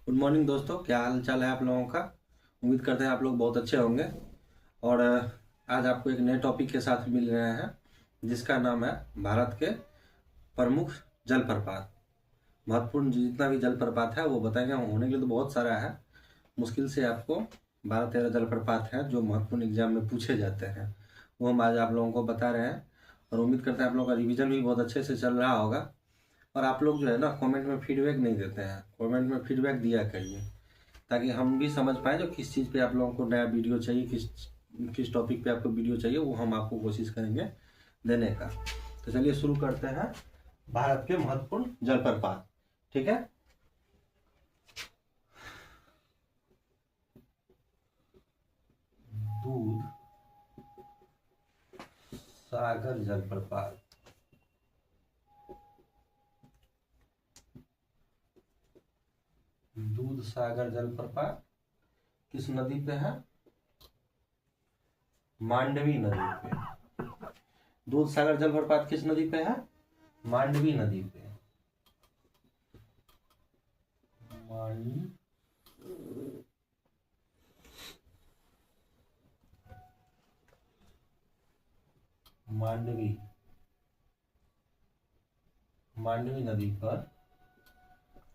Good morning दोस्तों, क्या हाल चाल है आप लोगों का। उम्मीद करते हैं आप लोग बहुत अच्छे होंगे। और आज आपको एक नए टॉपिक के साथ मिल रहे हैं जिसका नाम है भारत के प्रमुख जलप्रपात। महत्वपूर्ण जितना भी जलप्रपात है वो बताएंगे। होने के लिए तो बहुत सारा है, मुश्किल से आपको 12-13 जलप्रपात हैं जो महत्वपूर्ण एग्जाम में पूछे जाते हैं, वो हम आज आप लोगों को बता रहे हैं। और उम्मीद करते हैं आप लोगों का रिवीजन भी बहुत अच्छे से चल रहा होगा। और आप लोग जो है ना कमेंट में फीडबैक नहीं देते हैं, कमेंट में फीडबैक दिया करिए ताकि हम भी समझ पाएँ जो किस चीज़ पे आप लोगों को नया वीडियो चाहिए, किस किस टॉपिक पे आपको वीडियो चाहिए, वो हम आपको कोशिश करेंगे देने का। तो चलिए शुरू करते हैं भारत के महत्वपूर्ण जलप्रपात। ठीक है, दूध सागर जलप्रपात। दूध सागर जलप्रपात किस नदी पे है? मांडवी नदी पे। दूध सागर जलप्रपात किस नदी पे है? मांडवी नदी पे। मांडवी मांडवी नदी पर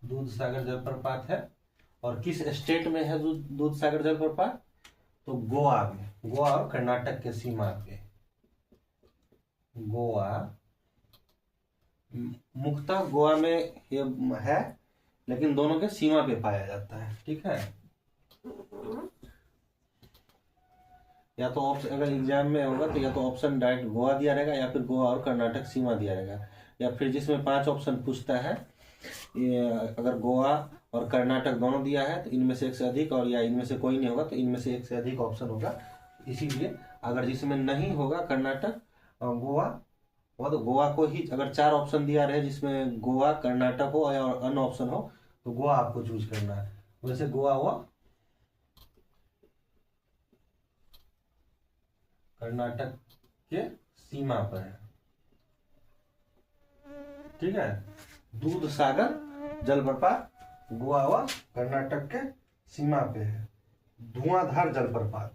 दूध सागर जलप्रपात है। और किस स्टेट में है दूध सागर जलप्रपात? तो गोवा में। गोवा और कर्नाटक के सीमा पे। गोवा, मुख्यतः गोवा में ये है, लेकिन दोनों के सीमा पे पाया जाता है। ठीक है, या तो अगर एग्जाम में होगा तो या तो ऑप्शन डायरेक्ट गोवा दिया रहेगा या फिर गोवा और कर्नाटक सीमा दिया रहेगा, या फिर जिसमें 5 ऑप्शन पूछता है ये अगर गोवा और कर्नाटक दोनों दिया है तो इनमें से एक से अधिक, और या इनमें से कोई नहीं होगा तो इनमें से एक से अधिक ऑप्शन होगा। इसीलिए अगर जिसमें नहीं होगा कर्नाटक और गोवा, वो तो गोवा को ही, अगर 4 ऑप्शन दिया रहे जिसमें गोवा कर्नाटक हो या अन्य ऑप्शन हो तो गोवा आपको चूज करना है। वैसे गोवा हुआ कर्नाटक के सीमा पर है। ठीक है, दूध सागर जलप्रपात गोवा व कर्नाटक के सीमा पे है। धुआंधार जलप्रपात,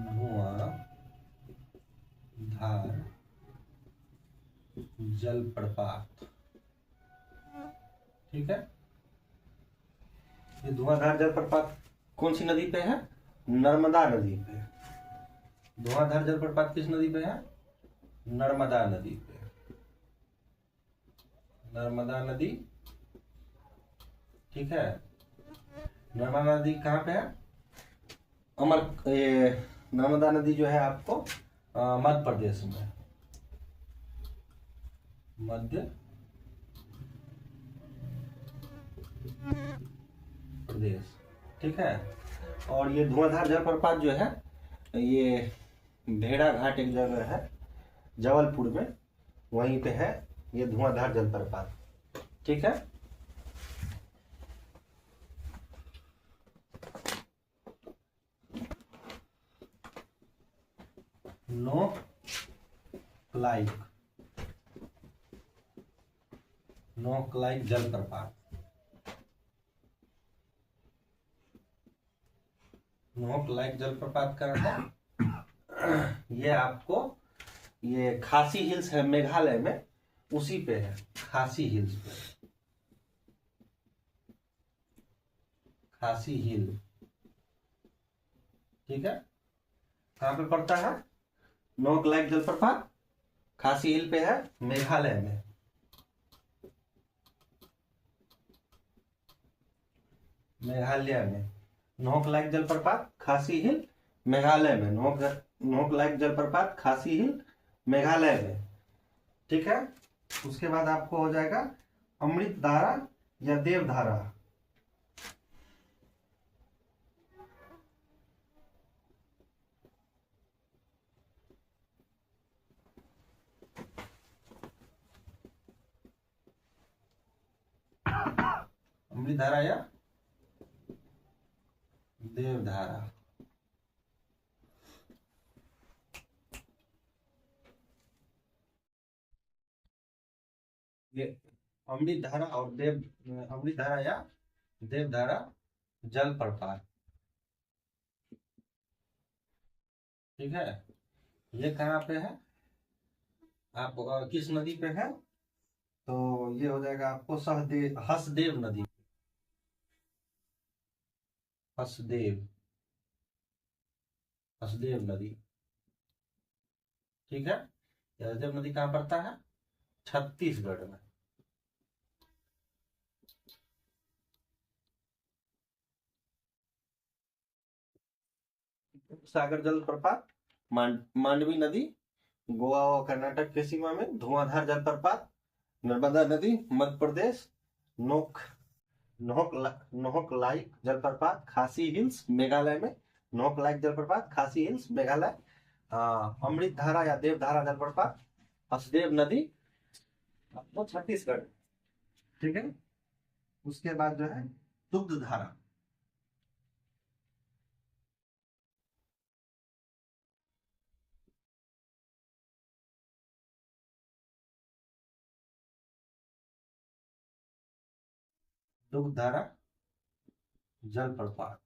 धुआंधार जलप्रपात। ठीक है, ये धुआंधार जलप्रपात कौन सी नदी पे है? नर्मदा नदी पे। धुआंधार जलप्रपात किस नदी पे है? नर्मदा नदी पे। नर्मदा नदी। ठीक है, नर्मदा नदी कहाँ पे है? नर्मदा नदी जो है आपको मध्य प्रदेश में। मध्य प्रदेश। ठीक है, और ये धुआंधार जलप्रपात जो है ये भेड़ा घाट एक जगह है जबलपुर में, वहीं पे है ये धुआंधार जलप्रपात। ठीक है, नोकलाइक जलप्रपात। नोकलाइक जलप्रपात का है ये आपको, ये खासी हिल्स है मेघालय में, उसी पे है, खासी हिल्स पे। खासी हिल। ठीक है, कहां पे पड़ता है? नोकलाइक जलप्रपात खासी हिल पे है, मेघालय में। मेघालय में नोकलाइक जलप्रपात खासी हिल, मेघालय में। नोकलाइक जलप्रपात खासी हिल, मेघालय में। ठीक है, उसके बाद आपको हो जाएगा अमृत धारा या देवधारा। अमृत धारा या देवधारा। ये अमृत धारा और अमृत धारा या देवधारा जल प्रपात। ठीक है, ये कहाँ पे है, आप किस नदी पे है, तो ये हो जाएगा आपको हसदेव नदी, हसदेव, हसदेव नदी। ठीक है, हसदेव नदी कहाँ पड़ता है, छत्तीसगढ़ में। सागर जल प्रपात, मांडवी नदी गोवा और कर्नाटक के सीमा में, धुआंधार जलप्रपात नर्मदा नदी मध्य प्रदेश, नोक नोहक लाइक जलप्रपात खासी हिल्स मेघालय में, नोहक लाइक जलप्रपात खासी हिल्स मेघालय। अमृत धारा या देवधारा जलप्रपात हसदेव नदी तो छत्तीसगढ़। ठीक है, उसके बाद जो है दुग्ध धारा, दुग्ध धारा जलप्रपात,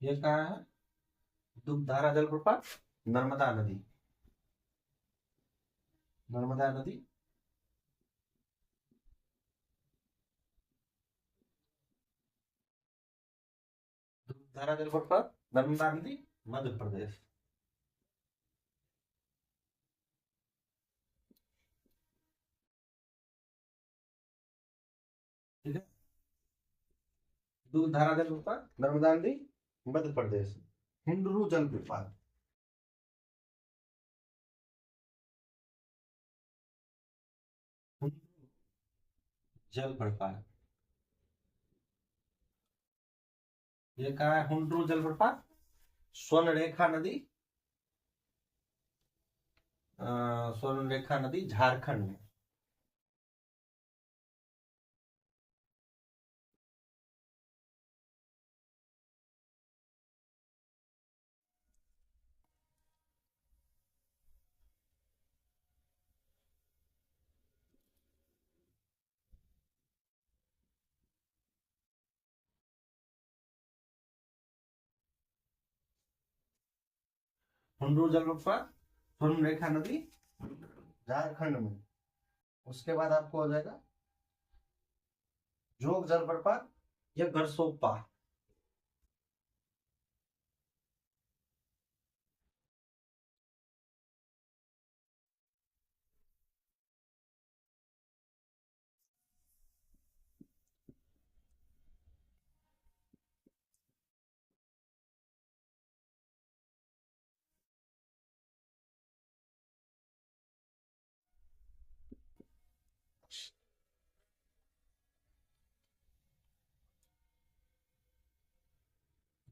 ये कहाँ है, दुग्धारा जलप्रपात नर्मदा नदी, नर्मदा नदी दुग्धारा जलप्रपात नर्मदा नदी मध्य प्रदेश। ठीक है, दुग्धारा जलप्रपात नर्मदा नदी मध्य प्रदेश। हुंडरू जलप्रपात, जलप्रपात, ये कहा है हुंडरू जलप्रपात, स्वर्णरेखा नदी, स्वर्णरेखा नदी झारखंड में। हुंडरू जलप्रपात स्वर्णरेखा नदी झारखंड में। उसके बाद आपको हो जाएगा जोग जलप्रपात या गरसोप्पा,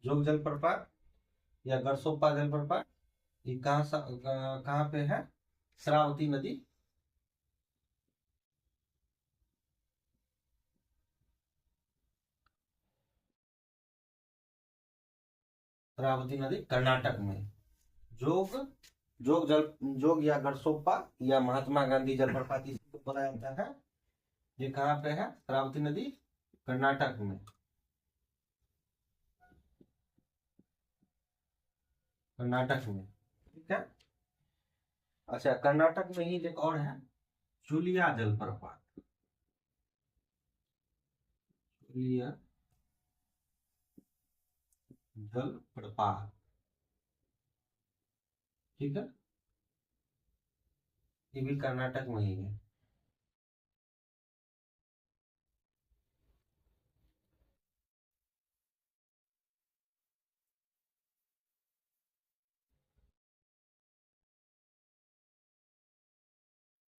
जोग जलप्रपात या गरसोप्पा जलप्रपात, ये कहाँ पे है, श्रावती नदी, श्रावती नदी कर्नाटक में। जोग जोग या गरसोप्पा या महात्मा गांधी जलप्रपात इसको बोला जाता है, ये कहाँ पे है, श्रावती नदी कर्नाटक में। कर्नाटक में, ठीक है। अच्छा, कर्नाटक में ही एक और है चुलिया जलप्रपात, चुलिया जलप्रपात। ठीक है, ये भी कर्नाटक में ही है।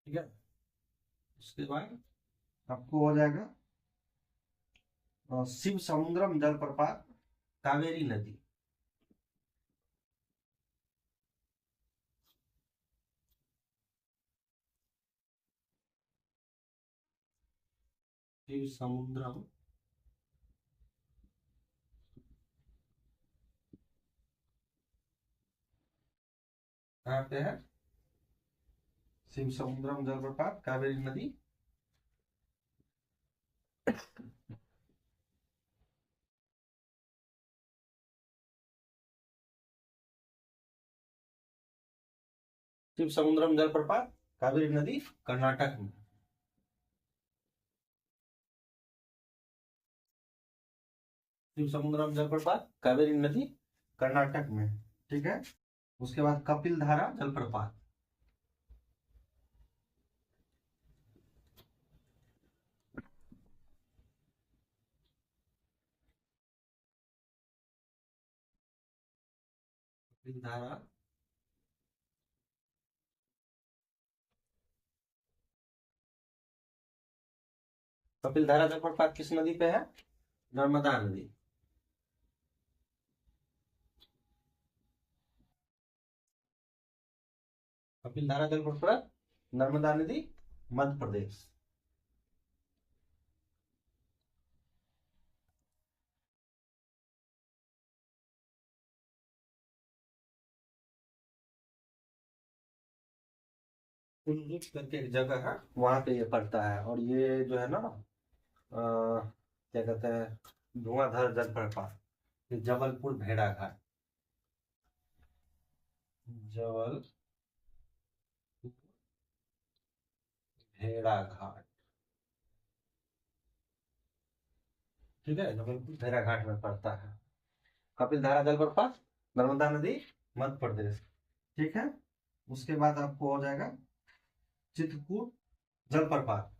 ठीक है, उसके बाद आपको हो जाएगा शिव समुद्रम जलप्रपात कावेरी नदी, शिव समुद्रम कहाँ पे है, शिव समुद्रम जलप्रपात कावेरी नदी शिव समुद्रम जलप्रपात कावेरी नदी कर्नाटक में। शिव समुद्रम जलप्रपात कावेरी नदी कर्नाटक में। ठीक है। उसके बाद कपिल धारा जलप्रपात। कपिल धारा कपिल धारा जलप्रपात किस नदी पे है? नर्मदा नदी। कपिल धारा जलप्रपात नर्मदा नदी मध्य प्रदेश। कुल्लू करके एक जगह है, वहां पे ये पड़ता है। और ये जो है ना क्या कहते हैं, धुआंधार जलप्रपात, ये जबलपुर भेड़ाघाट। जबलपुर भेड़ाघाट। ठीक है, जबलपुर भेड़ाघाट में पड़ता है कपिल धारा जलप्रपात नर्मदा नदी मध्य प्रदेश। ठीक है। उसके बाद आपको हो जाएगा चित्रकूट जलप्रपात।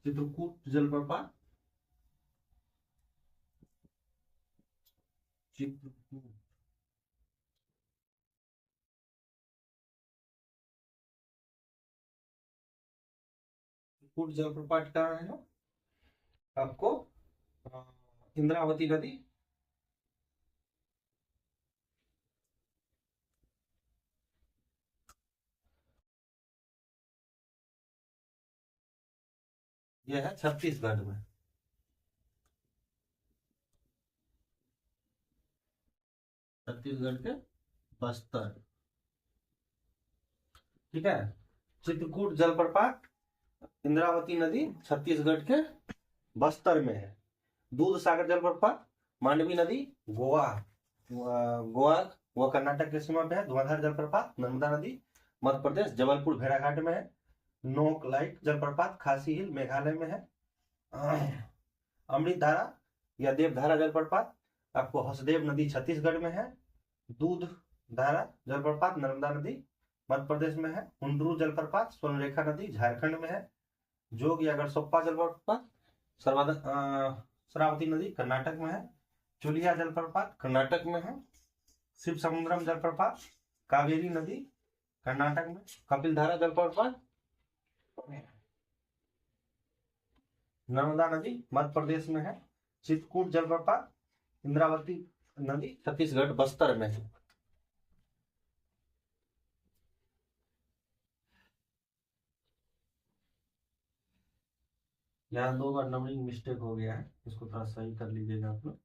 चित्रकूट जलप्रपात चित्रकूट चित्रकूट जलप्रपात का है आपको इंद्रावती नदी। यह है छत्तीसगढ़ में। छत्तीसगढ़ के बस्तर। ठीक है। चित्रकूट जलप्रपात इंद्रावती नदी छत्तीसगढ़ के बस्तर में है। दूध सागर जलप्रपात मांडवी नदी गोवा गोवा वो कर्नाटक के सीमा पे है। धुआंधार जलप्रपात नर्मदा नदी मध्य प्रदेश जबलपुर भेड़ाघाट में है। नोक लाइट जलप्रपात खासी हिल मेघालय में है। अमृत धारा या देवधारा जलप्रपात आपको हसदेव नदी छत्तीसगढ़ में है। दूध धारा जलप्रपात नर्मदा नदी मध्य प्रदेश में है। हुंडरू जलप्रपात स्वर्णरेखा नदी झारखंड में है। जोग या गढ़सोप्पा जलप्रपात शरावती नदी कर्नाटक में है। चुलिया जलप्रपात कर्नाटक में है। शिव समुद्रम जलप्रपात कावेरी नदी कर्नाटक में। कपिल धारा जलप्रपात नर्मदा नदी मध्य प्रदेश में है। चित्रकूट जलप्रपात इंद्रावती नदी छत्तीसगढ़ बस्तर में है। यहाँ 2 बार नंबरिंग मिस्टेक हो गया है, इसको थोड़ा सही कर लीजिएगा आप लोग।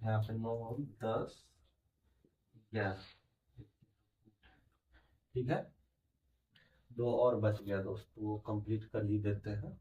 यहाँ पे 9 10 11। ठीक है। 2 और बच गया दोस्तों, वो कंप्लीट कर ही देते हैं।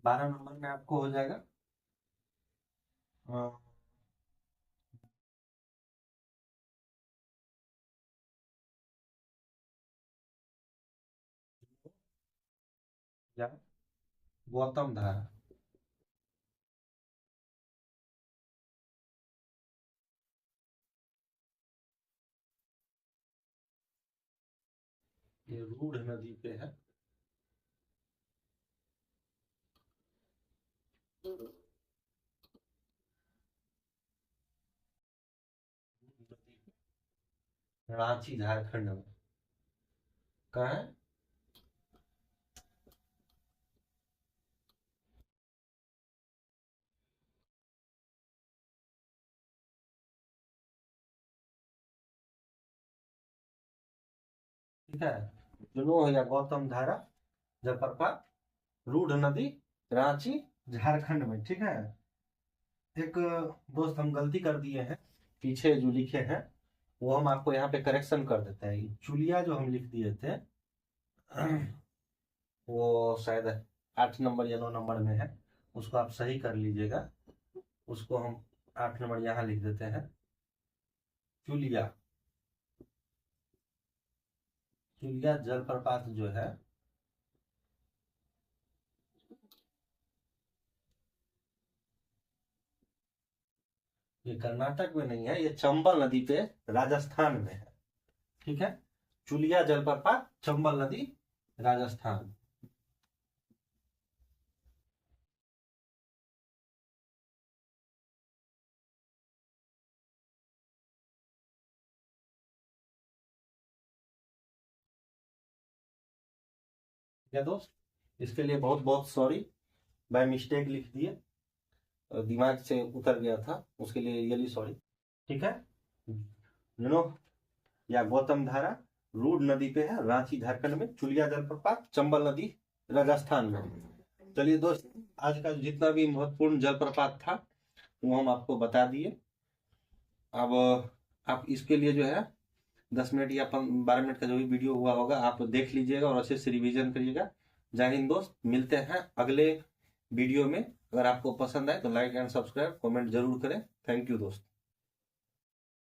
बारह नंबर में आपको हो जाएगा या गौतम धारा। ये रूढ़ नदी पे है। रांची झारखंड में। कहाँ है? ठीक है, जुनू या गौतम धारा जलप्रपात, रूढ़ नदी, रांची झारखंड में। ठीक है, एक दोस्त हम गलती कर दिए हैं, पीछे जो लिखे हैं वो हम आपको यहाँ पे करेक्शन कर देते हैं। चुलिया जो हम लिख दिए थे वो शायद 8 नंबर या 9 नंबर में है, उसको आप सही कर लीजिएगा। उसको हम 8 नंबर यहाँ लिख देते हैं। चुलिया, चुलिया जलप्रपात जो है ये कर्नाटक में नहीं है, ये चंबल नदी पे राजस्थान में है। ठीक है, चुलिया जलप्रपात चंबल नदी राजस्थान। ठीक है दोस्त, इसके लिए बहुत बहुत सॉरी, बाय मिस्टेक लिख दिए, दिमाग से उतर गया था, उसके लिए रियली सॉरी। ठीक है, नो या गौतम धारा रूड नदी पे है, रांची झारखंड में, चुलिया जलप्रपात चंबल नदी राजस्थान में। चलिए दोस्त, आज का जितना भी महत्वपूर्ण जलप्रपात था वो हम आपको बता दिए। अब आप इसके लिए जो है 10 मिनट या 12 मिनट का जो भी वीडियो हुआ होगा आप देख लीजिएगा और अच्छे से रिवीजन करिएगा। जय हिंद दोस्त, मिलते हैं अगले वीडियो में। अगर आपको पसंद आए तो लाइक एंड सब्सक्राइब कमेंट जरूर करें। थैंक यू दोस्त।